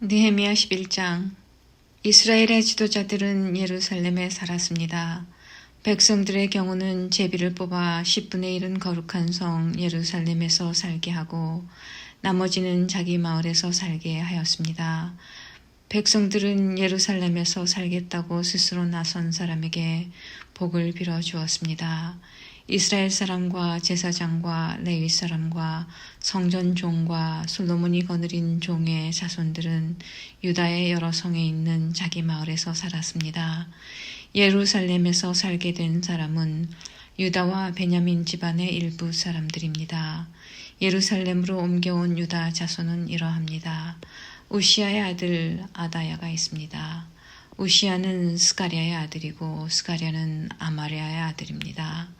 느헤미야 11장. 이스라엘의 지도자들은 예루살렘에 살았습니다. 백성들의 경우는 제비를 뽑아 10분의 1은 거룩한 성 예루살렘에서 살게 하고 나머지는 자기 마을에서 살게 하였습니다. 백성들은 예루살렘에서 살겠다고 스스로 나선 사람에게 복을 빌어 주었습니다. 이스라엘 사람과 제사장과 레위 사람과 성전 종과 솔로몬이 거느린 종의 자손들은 유다의 여러 성에 있는 자기 마을에서 살았습니다. 예루살렘에서 살게 된 사람은 유다와 베냐민 집안의 일부 사람들입니다. 예루살렘으로 옮겨온 유다 자손은 이러합니다. 우시아의 아들 아다야가 있습니다. 우시아는 스가랴의 아들이고 스가랴는 아마랴의 아들입니다.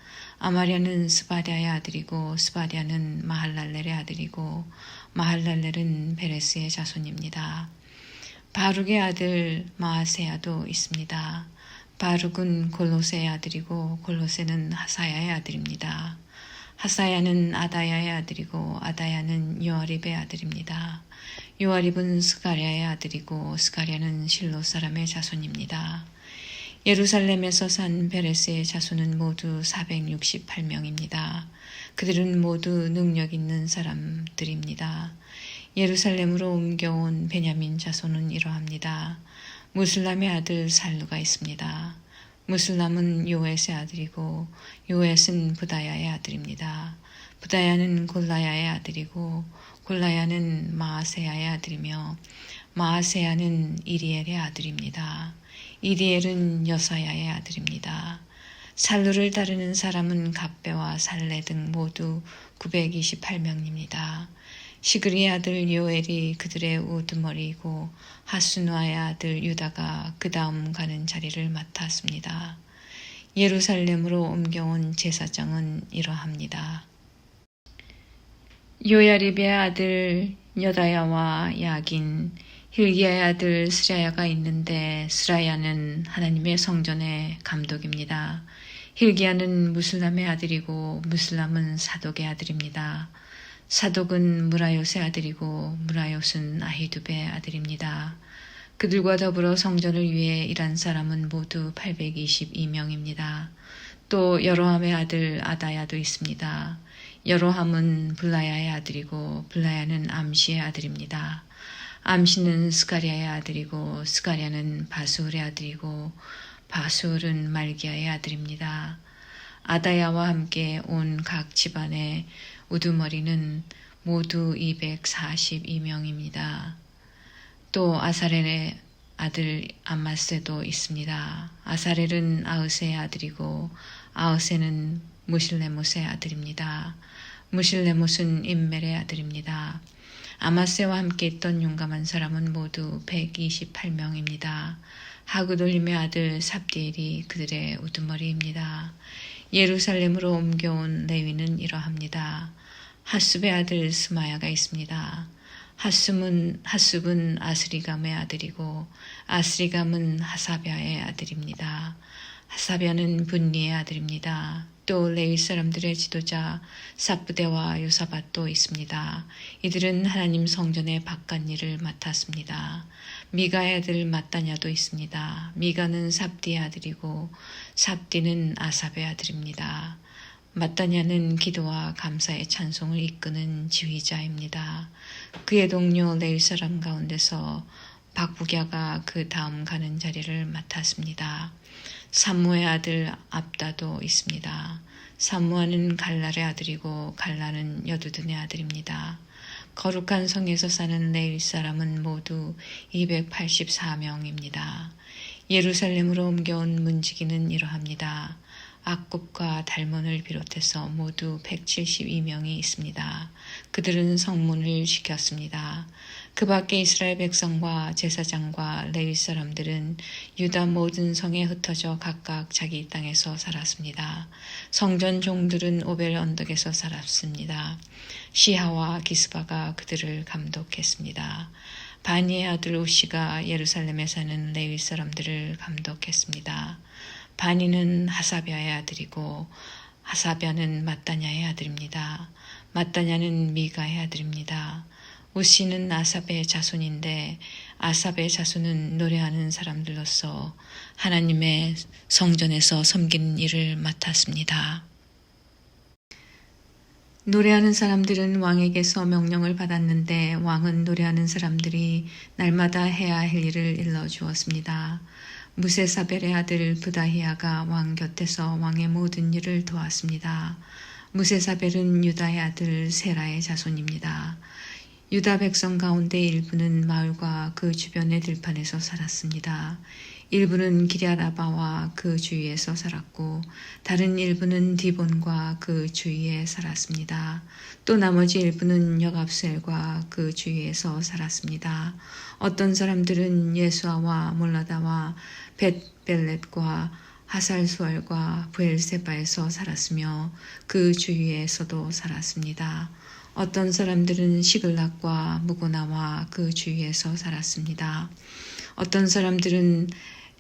아마랴는 스바랴의 아들이고 스바랴는 마할랄렐의 아들이고 마할랄렐은 베레스의 자손입니다. 바룩의 아들 마아세야도 있습니다. 바룩은 골로세의 아들이고 골로세는 하사야의 아들입니다. 하사야는 아다야의 아들이고 아다야는 요아립의 아들입니다. 요아립은 스가랴의 아들이고 스가랴는 실로 사람의 자손입니다. 예루살렘에서 산 베레스의 자손은 모두 468명입니다. 그들은 모두 능력 있는 사람들입니다. 예루살렘으로 옮겨온 베냐민 자손은 이러합니다. 무슬람의 아들 살루가 있습니다. 무슬람은 요엣의 아들이고 요엣은 부다야의 아들입니다. 부다야는 골라야의 아들이고 골라야는 마아세야의 아들이며 마아세야는 이리엘의 아들입니다. 이리엘은 여사야의 아들입니다. 살루를 따르는 사람은 갑배와 살레 등 모두 928명입니다. 시그리의 아들 요엘이 그들의 우두머리이고 하수누아의 아들 유다가 그 다음 가는 자리를 맡았습니다. 예루살렘으로 옮겨온 제사장은 이러합니다. 요야립의 아들 여다야와 야긴, hil기야의 아들 스라야가 있는데 스라야는 하나님의 성전의 감독입니다. hil기야는 무슬람의 아들이고 무슬람은 사독의 아들입니다. 사독은 무라요스의 아들이고 무라요스는 아히두베의 아들입니다. 그들과 더불어 성전을 위해 일한 사람은 모두 822명입니다. 또 여로함의 아들 아다야도 있습니다. 여로함은 블라야의 아들이고 블라야는 암시의 아들입니다. 암시는 스가랴의 아들이고 스가랴는 바수울의 아들이고 바수울은 말기야의 아들입니다. 아다야와 함께 온 각 집안의 우두머리는 모두 242명입니다. 또 아사렐의 아들 아마세도 있습니다. 아사렐은 아으세의 아들이고 아으세는 무실레못의 아들입니다. 무실레못은 임멜의 아들입니다. 아마세와 함께 있던 용감한 사람은 모두 128명입니다. 하그돌림의 아들 삽디엘이 그들의 우두머리입니다. 예루살렘으로 옮겨온 레위는 이러합니다. 하습의 아들 스마야가 있습니다. 하습은 아스리감의 아들이고 아스리감은 하사비아의 아들입니다. 하사비아는 분리의 아들입니다. 또 레위 사람들의 지도자 사부대와 요사밧도 있습니다. 이들은 하나님 성전의 바깥 일을 맡았습니다. 미가의 아들 마따냐도 있습니다. 미가는 삽디의 아들이고 삽디는 아삽의 아들입니다. 마따냐는 기도와 감사의 찬송을 이끄는 지휘자입니다. 그의 동료 레위 사람 가운데서 박부갸가 그 다음 가는 자리를 맡았습니다. 삼무의 아들 압다도 있습니다. 삼무아는 갈랄의 아들이고 갈랄은 여두둔의 아들입니다. 거룩한 성에서 사는 레위 사람은 모두 284명입니다. 예루살렘으로 옮겨온 문지기는 이러합니다. 악굽과 달몬을 비롯해서 모두 172명이 있습니다. 그들은 성문을 지켰습니다. 그 밖에 이스라엘 백성과 제사장과 레위 사람들은 유다 모든 성에 흩어져 각각 자기 땅에서 살았습니다. 성전 종들은 오벨 언덕에서 살았습니다. 시하와 기스바가 그들을 감독했습니다. 바니의 아들 우시가 예루살렘에 사는 레위 사람들을 감독했습니다. 바니는 하사비아의 아들이고 하사비아는 마따냐의 아들입니다. 마따냐는 미가의 아들입니다. 우시는 아삽의 자손인데 아삽의 자손은 노래하는 사람들로서 하나님의 성전에서 섬기는 일을 맡았습니다. 노래하는 사람들은 왕에게서 명령을 받았는데 왕은 노래하는 사람들이 날마다 해야 할 일을 일러주었습니다. 무세사벨의 아들 부다히야가 왕 곁에서 왕의 모든 일을 도왔습니다. 무세사벨은 유다의 아들 세라의 자손입니다. 유다 백성 가운데 일부는 마을과 그 주변의 들판에서 살았습니다. 일부는 기럇아바와 그 주위에서 살았고 다른 일부는 디본과 그 주위에 살았습니다. 또 나머지 일부는 여갑셀과 그 주위에서 살았습니다. 어떤 사람들은 예수아와 몰라다와 벳벨렛과 하살수알과 부엘세바에서 살았으며 그 주위에서도 살았습니다. 어떤 사람들은 시글락과 무고나와 그 주위에서 살았습니다. 어떤 사람들은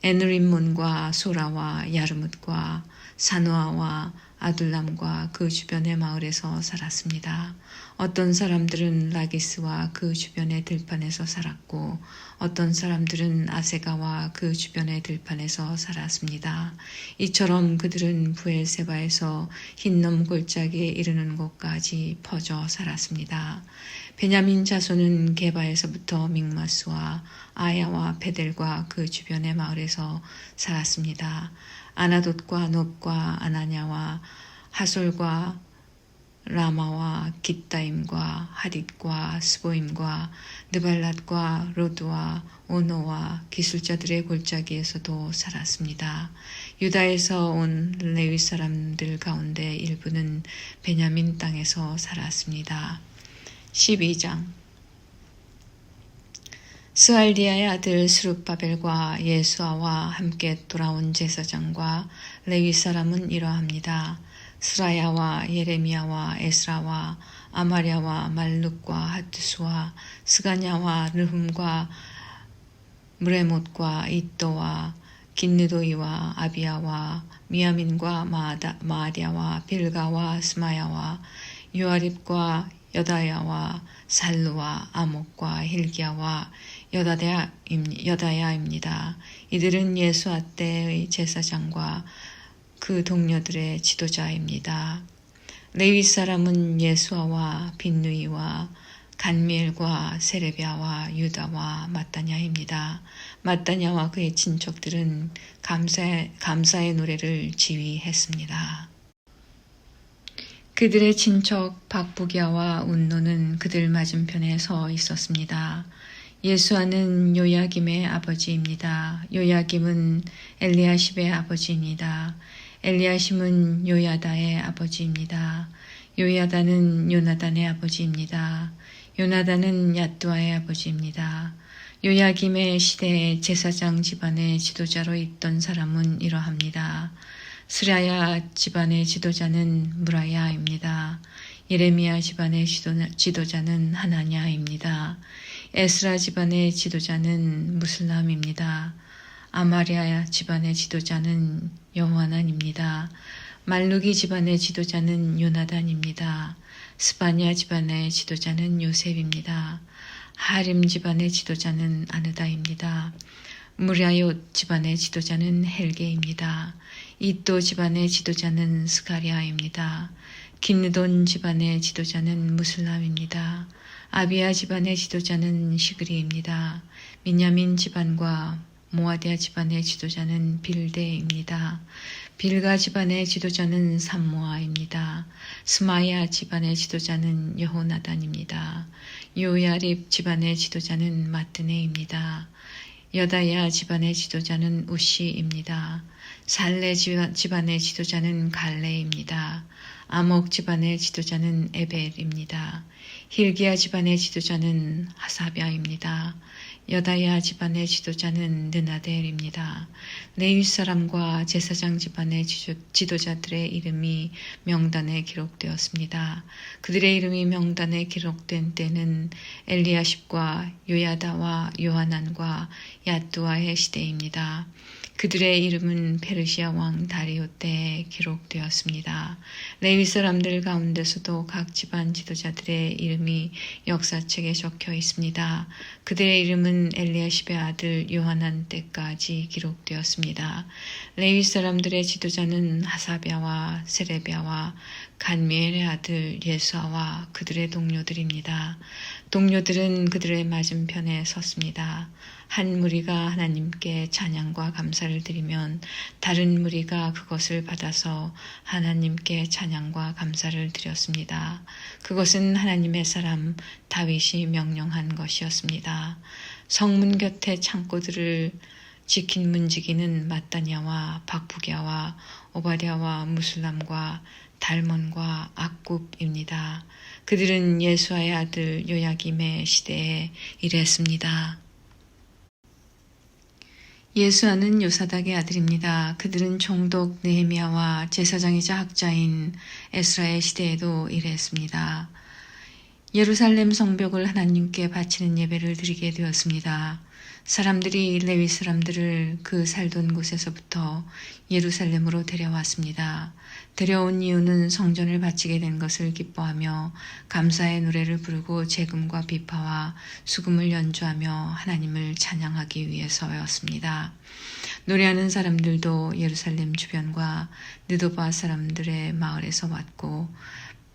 에누림몬과 소라와 야르뭇과 사누아와 아둘람과 그 주변의 마을에서 살았습니다. 어떤 사람들은 라기스와 그 주변의 들판에서 살았고 어떤 사람들은 아세가와 그 주변의 들판에서 살았습니다. 이처럼 그들은 부엘세바에서 흰놈 골짜기에 이르는 곳까지 퍼져 살았습니다. 베냐민 자손은 게바에서부터 믹마스와 아야와 베델과 그 주변의 마을에서 살았습니다. 아나돗과 놉과 아나냐와 하솔과 라마와 깃다임과 하딧과 스보임과 느발랏과 로드와 오노와 기술자들의 골짜기에서도 살았습니다. 유다에서 온 레위 사람들 가운데 일부는 베냐민 땅에서 살았습니다. 12장 스알디아의 아들 스룹바벨과 예수아와 함께 돌아온 제사장과 레위 사람은 이러합니다. 스라야와 예레미야와 에스라와 아마랴와 말룩과 하투스와 스가냐와 르흠과 무레못과 이또와 긴느도이와 아비야와 미야민과 마아디아와 빌가와 스마야와 요아립과 여다야와 살루와 아목과 힐기야와 여다야입니다. 이들은 예수아 때의 제사장과 그 동료들의 지도자입니다. 레위 사람은 예수아와 빈누이와 간미엘과 세레비아와 유다와 마따냐입니다. 마따냐와 그의 친척들은 감사의 노래를 지휘했습니다. 그들의 친척 박부기야와 운노는 그들 맞은편에 서 있었습니다. 예수아는 요야김의 아버지입니다. 요야김은 엘리야십의 아버지입니다. 엘리야심은 요야다의 아버지입니다. 요야다는 요나단의 아버지입니다. 요나단은 얏두아의 아버지입니다. 요야김의 시대에 제사장 집안의 지도자로 있던 사람은 이러합니다. 스라야 집안의 지도자는 무라야입니다. 예레미야 집안의 지도자는 하나냐입니다. 에스라 집안의 지도자는 무슬람입니다. 아마랴 집안의 지도자는 여호하난입니다. 말루기 집안의 지도자는 요나단입니다. 스바냐 집안의 지도자는 요셉입니다. 하림 집안의 지도자는 아느다입니다. 무랴욤 집안의 지도자는 헬게입니다. 이또 집안의 지도자는 스가리아입니다. 긴느돈 집안의 지도자는 무슬람입니다. 아비야 집안의 지도자는 시그리입니다. 민야민 집안과 모아디아 집안의 지도자는 빌데입니다. 빌가 집안의 지도자는 삼모아입니다. 스마야 집안의 지도자는 여호나단입니다. 요야립 집안의 지도자는 마뜨네입니다. 여다야 집안의 지도자는 우시입니다. 살레 집안의 지도자는 갈레입니다. 아목 집안의 지도자는 에벨입니다. 힐기야 집안의 지도자는 하사비아입니다. 여다야 집안의 지도자는 느나델입니다. 레위 사람과 제사장 집안의 지도자들의 이름이 명단에 기록되었습니다. 그들의 이름이 명단에 기록된 때는 엘리야십과 요야다와 요하난과 얏두아의 시대입니다. 그들의 이름은 페르시아 왕 다리오 때에 기록되었습니다. 레위 사람들 가운데서도 각 집안 지도자들의 이름이 역사책에 적혀 있습니다. 그들의 이름은 엘리야십의 아들 요하난 때까지 기록되었습니다. 레위 사람들의 지도자는 하사랴와 세레비야와 간미엘의 아들 예수아와 그들의 동료들입니다. 동료들은 그들의 맞은편에 섰습니다. 한 무리가 하나님께 찬양과 감사를 드리면 다른 무리가 그것을 받아서 하나님께 찬양과 감사를 드렸습니다. 그것은 하나님의 사람 다윗이 명령한 것이었습니다. 성문 곁에 창고들을 지킨 문지기는 마따냐와 박부랴와 오바댜와 무술람과 달몬과 악굽입니다. 그들은 예수아의 아들 요야김의 시대에 일했습니다. 예수아는 요사닥의 아들입니다. 그들은 총독 느헤미야와 제사장이자 학자인 에스라의 시대에도 일했습니다. 예루살렘 성벽을 하나님께 바치는 예배를 드리게 되었습니다. 사람들이 레위 사람들을 그 살던 곳에서부터 예루살렘으로 데려왔습니다. 데려온 이유는 성전을 바치게 된 것을 기뻐하며 감사의 노래를 부르고 제금과 비파와 수금을 연주하며 하나님을 찬양하기 위해서였습니다. 노래하는 사람들도 예루살렘 주변과 느도바 사람들의 마을에서 왔고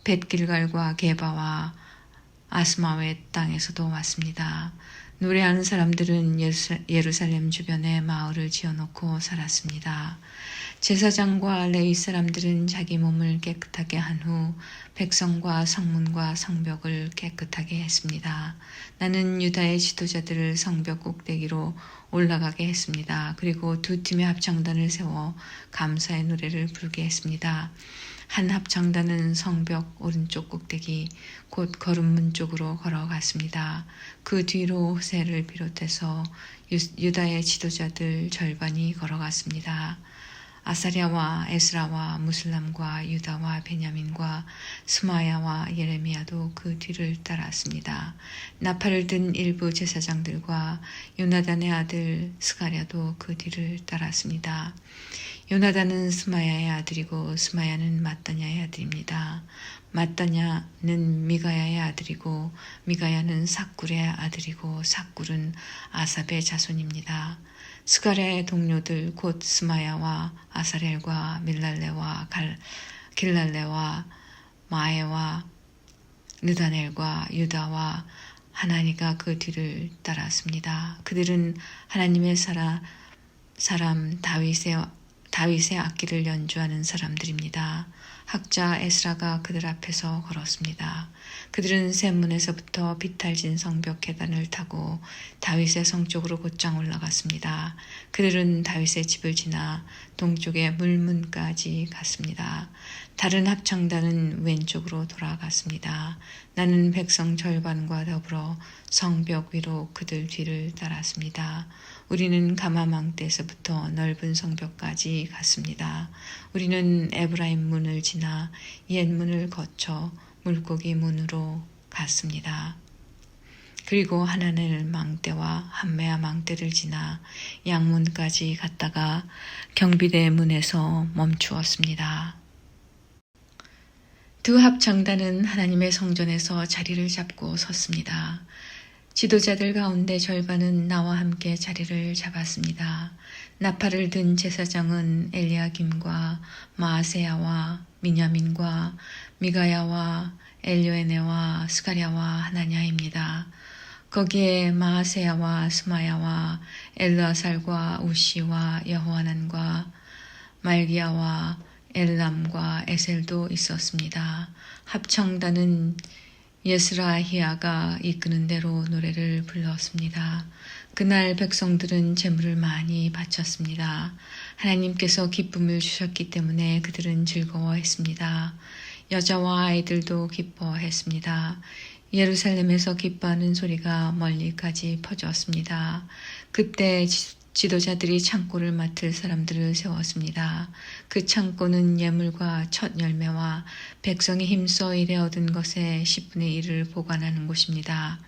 벳길갈과 게바와 아스마웻 땅에서도 왔습니다. 노래하는 사람들은 예루살렘 주변에 마을을 지어놓고 살았습니다. 제사장과 레위 사람들은 자기 몸을 깨끗하게 한 후 백성과 성문과 성벽을 깨끗하게 했습니다. 나는 유다의 지도자들을 성벽 꼭대기로 올라가게 했습니다. 그리고 두 팀의 합창단을 세워 감사의 노래를 부르게 했습니다. 한 합창단은 성벽 오른쪽 꼭대기 곧 거름문 쪽으로 걸어갔습니다. 그 뒤로 호세를 비롯해서 유다의 지도자들 절반이 걸어갔습니다. 아사랴와 에스라와 무슬람과 유다와 베냐민과 스마야와 예레미야도 그 뒤를 따랐습니다. 나팔을 든 일부 제사장들과 요나단의 아들 스가랴도 그 뒤를 따랐습니다. 요나단은 스마야의 아들이고 스마야는 마따냐의 아들입니다. 마따냐는 미가야의 아들이고 미가야는 삭굴의 아들이고 삭굴은 아삽의 자손입니다. 스가랴의 동료들 곧 스마야와 아사렐과 밀랄레와 길랄레와 마에와 느다넬과 유다와 하나니가 그 뒤를 따랐습니다. 그들은 하나님의 사람 다윗의 악기를 연주하는 사람들입니다. 학자 에스라가 그들 앞에서 걸었습니다. 그들은 샘문에서부터 비탈진 성벽 계단을 타고 다윗의 성 쪽으로 곧장 올라갔습니다. 그들은 다윗의 집을 지나 동쪽의 물문까지 갔습니다. 다른 합창단은 왼쪽으로 돌아갔습니다. 나는 백성 절반과 더불어 성벽 위로 그들 뒤를 따랐습니다. 우리는 가마망대에서부터 넓은 성벽까지 갔습니다. 우리는 에브라임 문을 지나 옛문을 거쳐 물고기 문으로 갔습니다. 그리고 하나넬 망대와 한메아 망대를 지나 양문까지 갔다가 경비대 문에서 멈추었습니다. 두 합창단은 하나님의 성전에서 자리를 잡고 섰습니다. 지도자들 가운데 절반은 나와 함께 자리를 잡았습니다. 나팔을 든 제사장은 엘리야김과 마아세야와 미냐민과 미가야와 엘요에네와 스가랴와 하나냐입니다. 거기에 마아세야와 스마야와 엘르아살과 우시와 여호하난과 말기야와 엘람과 에셀도 있었습니다. 합창단은 예스라히야가 이끄는 대로 노래를 불렀습니다. 그날 백성들은 제물을 많이 바쳤습니다. 하나님께서 기쁨을 주셨기 때문에 그들은 즐거워했습니다. 여자와 아이들도 기뻐했습니다. 예루살렘에서 기뻐하는 소리가 멀리까지 퍼졌습니다. 그때 지도자들이 창고를 맡을 사람들을 세웠습니다. 그 창고는 예물과 첫 열매와 백성이 힘써 일해 얻은 것의 10분의 1을 보관하는 곳입니다.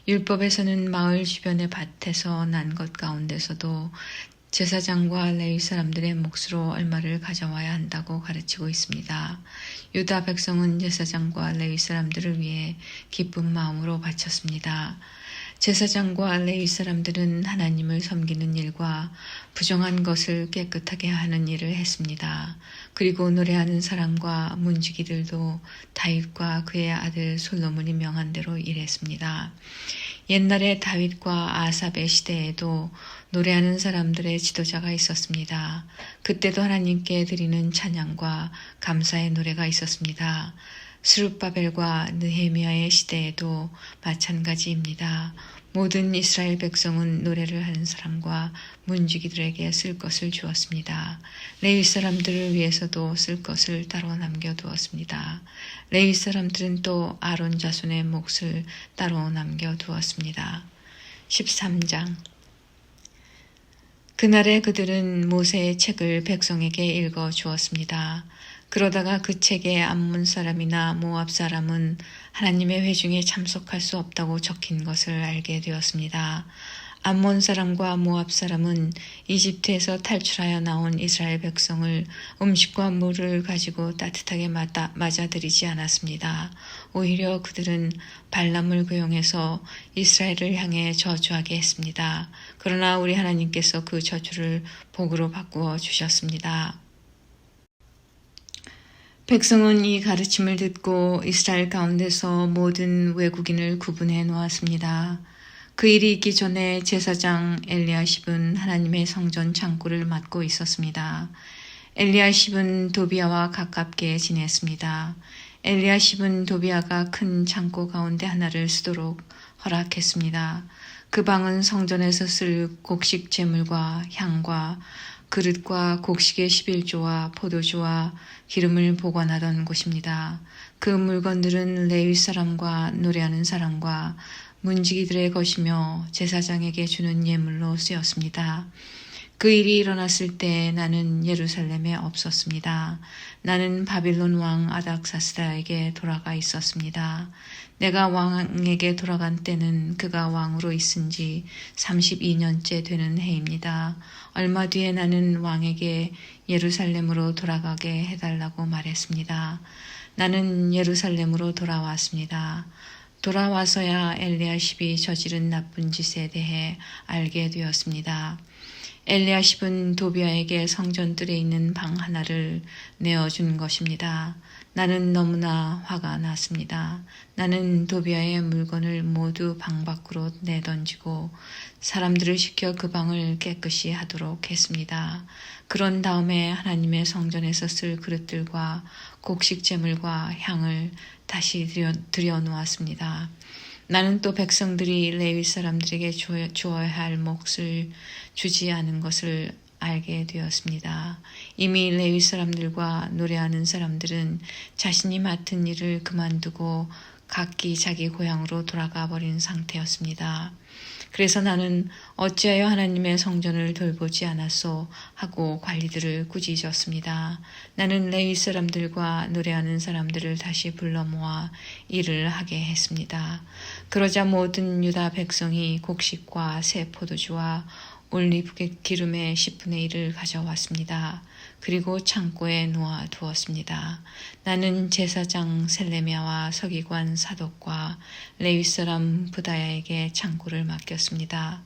율법에서는 마을 주변의 밭에서 난 것 가운데서도 제사장과 레위 사람들의 몫으로 얼마를 가져와야 한다고 가르치고 있습니다. 유다 백성은 제사장과 레위 사람들을 위해 기쁜 마음으로 바쳤습니다. 제사장과 레위 사람들은 하나님을 섬기는 일과 부정한 것을 깨끗하게 하는 일을 했습니다. 그리고 노래하는 사람과 문지기들도 다윗과 그의 아들 솔로몬이 명한 대로 일했습니다. 옛날에 다윗과 아삽의 시대에도 노래하는 사람들의 지도자가 있었습니다. 그때도 하나님께 드리는 찬양과 감사의 노래가 있었습니다. 스룹바벨과 느헤미야의 시대에도 마찬가지입니다. 모든 이스라엘 백성은 노래를 하는 사람과 문지기들에게 쓸 것을 주었습니다. 레위 사람들을 위해서도 쓸 것을 따로 남겨두었습니다. 레위 사람들은 또 아론 자손의 몫을 따로 남겨두었습니다. 13장 그날에 그들은 모세의 책을 백성에게 읽어 주었습니다. 그러다가 그 책에 암몬 사람이나 모압 사람은 하나님의 회중에 참석할 수 없다고 적힌 것을 알게 되었습니다. 암몬 사람과 모압 사람은 이집트에서 탈출하여 나온 이스라엘 백성을 음식과 물을 가지고 따뜻하게 맞아들이지 않았습니다. 오히려 그들은 발람을 고용해서 이스라엘을 향해 저주하게 했습니다. 그러나 우리 하나님께서 그 저주를 복으로 바꾸어 주셨습니다. 백성은 이 가르침을 듣고 이스라엘 가운데서 모든 외국인을 구분해 놓았습니다. 그 일이 있기 전에 제사장 엘리야십은 하나님의 성전 창고를 맡고 있었습니다. 엘리야십은 도비아와 가깝게 지냈습니다. 엘리야십은 도비아가 큰 창고 가운데 하나를 쓰도록 허락했습니다. 그 방은 성전에서 쓸 곡식 제물과 향과 그릇과 곡식의 11조와 포도주와 기름을 보관하던 곳입니다. 그 물건들은 레위 사람과 노래하는 사람과 문지기들의 것이며 제사장에게 주는 예물로 쓰였습니다. 그 일이 일어났을 때 나는 예루살렘에 없었습니다. 나는 바빌론 왕 아닥사스다에게 돌아가 있었습니다. 내가 왕에게 돌아간 때는 그가 왕으로 있은 지 32년째 되는 해입니다. 얼마 뒤에 나는 왕에게 예루살렘으로 돌아가게 해달라고 말했습니다. 나는 예루살렘으로 돌아왔습니다. 돌아와서야 엘리야십이 저지른 나쁜 짓에 대해 알게 되었습니다. 엘리야십은 도비아에게 성전뜰에 있는 방 하나를 내어준 것입니다. 나는 너무나 화가 났습니다. 나는 도비아의 물건을 모두 방 밖으로 내던지고 사람들을 시켜 그 방을 깨끗이 하도록 했습니다. 그런 다음에 하나님의 성전에서 쓸 그릇들과 곡식 제물과 향을 다시 들여놓았습니다. 나는 또 백성들이 레위 사람들에게 주어야 할 몫을 주지 않은 것을 알게 되었습니다. 이미 레위 사람들과 노래하는 사람들은 자신이 맡은 일을 그만두고 각기 자기 고향으로 돌아가 버린 상태였습니다. 그래서 나는 어찌하여 하나님의 성전을 돌보지 않았소 하고 관리들을 꾸짖었습니다. 나는 레위 사람들과 노래하는 사람들을 다시 불러 모아 일을 하게 했습니다. 그러자 모든 유다 백성이 곡식과 새 포도주와 올리브 기름의 10분의 1을 가져왔습니다. 그리고 창고에 놓아 두었습니다. 나는 제사장 셀레미야와 서기관 사독과 레위 사람 부다야에게 창고를 맡겼습니다.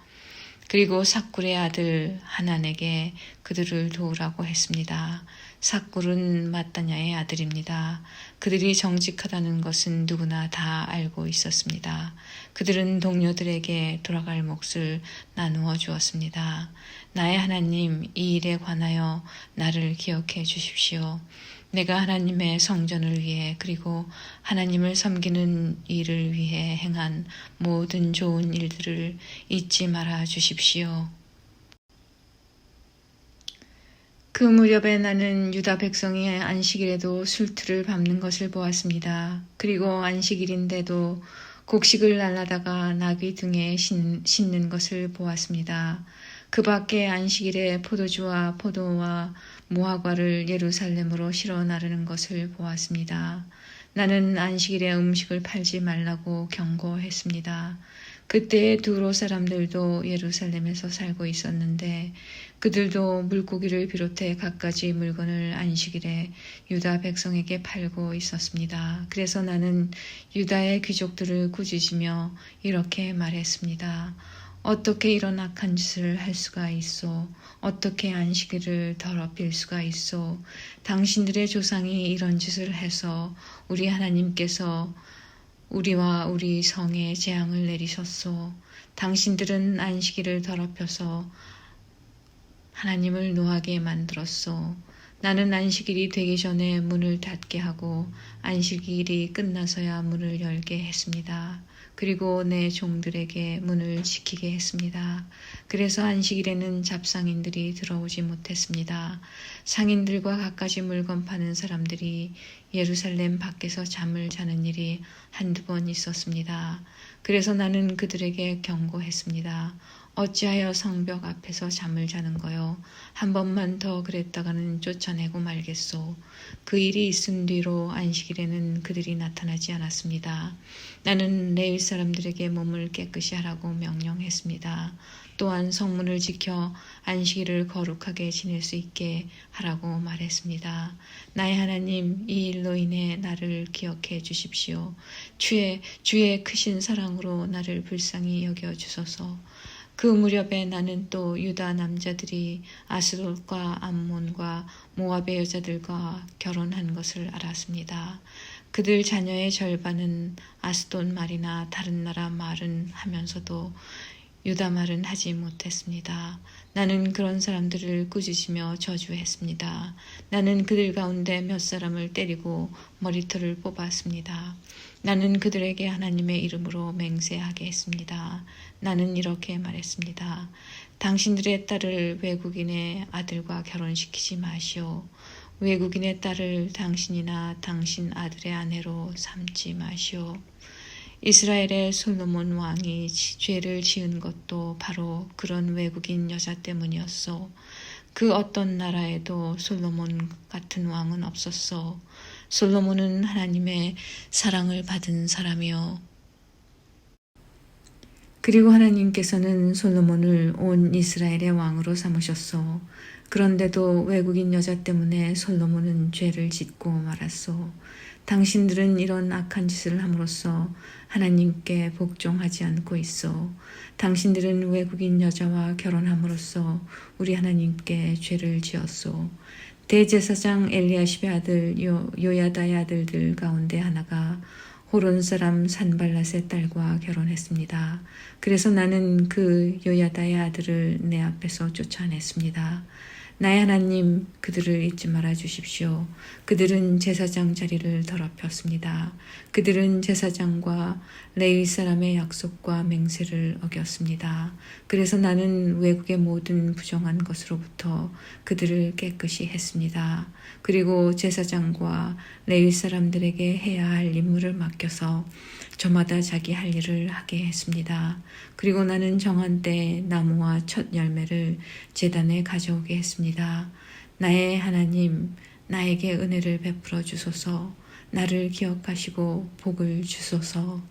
그리고 삭굴의 아들 하난에게 그들을 도우라고 했습니다. 삭굴은 마따냐의 아들입니다. 그들이 정직하다는 것은 누구나 다 알고 있었습니다. 그들은 동료들에게 돌아갈 몫을 나누어 주었습니다. 나의 하나님, 이 일에 관하여 나를 기억해 주십시오. 내가 하나님의 성전을 위해 그리고 하나님을 섬기는 일을 위해 행한 모든 좋은 일들을 잊지 말아 주십시오. 그 무렵에 나는 유다 백성이 안식일에도 술틀을 밟는 것을 보았습니다. 그리고 안식일인데도 곡식을 날라다가 나귀 등에 싣는 것을 보았습니다. 그 밖에 안식일에 포도주와 포도와 무화과를 예루살렘으로 실어 나르는 것을 보았습니다. 나는 안식일에 음식을 팔지 말라고 경고했습니다. 그때 두로 사람들도 예루살렘에서 살고 있었는데 그들도 물고기를 비롯해 갖가지 물건을 안식일에 유다 백성에게 팔고 있었습니다. 그래서 나는 유다의 귀족들을 꾸짖으며 이렇게 말했습니다. 어떻게 이런 악한 짓을 할 수가 있소? 어떻게 안식일을 더럽힐 수가 있소? 당신들의 조상이 이런 짓을 해서 우리 하나님께서 우리와 우리 성에 재앙을 내리셨소. 당신들은 안식일을 더럽혀서 하나님을 노하게 만들었소. 나는 안식일이 되기 전에 문을 닫게 하고 안식일이 끝나서야 문을 열게 했습니다. 그리고 내 종들에게 문을 지키게 했습니다. 그래서 안식일에는 잡상인들이 들어오지 못했습니다. 상인들과 갖가지 물건 파는 사람들이 예루살렘 밖에서 잠을 자는 일이 한두 번 있었습니다. 그래서 나는 그들에게 경고했습니다. 어찌하여 성벽 앞에서 잠을 자는 거요? 한 번만 더 그랬다가는 쫓아내고 말겠소. 그 일이 있은 뒤로 안식일에는 그들이 나타나지 않았습니다. 나는 레위 사람들에게 몸을 깨끗이 하라고 명령했습니다. 또한 성문을 지켜 안식일을 거룩하게 지낼 수 있게 하라고 말했습니다. 나의 하나님, 이 일로 인해 나를 기억해 주십시오. 주의 크신 사랑으로 나를 불쌍히 여겨 주소서. 그 무렵에 나는 또 유다 남자들이 아스돗과 암몬과 모압의 여자들과 결혼한 것을 알았습니다. 그들 자녀의 절반은 아스돗 말이나 다른 나라 말은 하면서도 유다 말은 하지 못했습니다. 나는 그런 사람들을 꾸짖으며 저주했습니다. 나는 그들 가운데 몇 사람을 때리고 머리털을 뽑았습니다. 나는 그들에게 하나님의 이름으로 맹세하게 했습니다. 나는 이렇게 말했습니다. 당신들의 딸을 외국인의 아들과 결혼시키지 마시오. 외국인의 딸을 당신이나 당신 아들의 아내로 삼지 마시오. 이스라엘의 솔로몬 왕이 죄를 지은 것도 바로 그런 외국인 여자 때문이었소. 그 어떤 나라에도 솔로몬 같은 왕은 없었소. 솔로몬은 하나님의 사랑을 받은 사람이요. 그리고 하나님께서는 솔로몬을 온 이스라엘의 왕으로 삼으셨소. 그런데도 외국인 여자 때문에 솔로몬은 죄를 짓고 말았소. 당신들은 이런 악한 짓을 함으로써 하나님께 복종하지 않고 있어. 당신들은 외국인 여자와 결혼함으로써 우리 하나님께 죄를 지었소. 대제사장 엘리야십의 아들 요야다의 아들들 가운데 하나가 호론 사람 산발랏의 딸과 결혼했습니다. 그래서 나는 그 요야다의 아들을 내 앞에서 쫓아냈습니다. 나의 하나님, 그들을 잊지 말아 주십시오. 그들은 제사장 자리를 더럽혔습니다. 그들은 제사장과 레위 사람의 약속과 맹세를 어겼습니다. 그래서 나는 외국의 모든 부정한 것으로부터 그들을 깨끗이 했습니다. 그리고 제사장과 레위 사람들에게 해야 할 임무를 맡겨서 저마다 자기 할 일을 하게 했습니다. 그리고 나는 정한 때에 나무와 첫 열매를 제단에 가져오게 했습니다. 나의 하나님, 나에게 은혜를 베풀어 주소서. 나를 기억하시고 복을 주소서.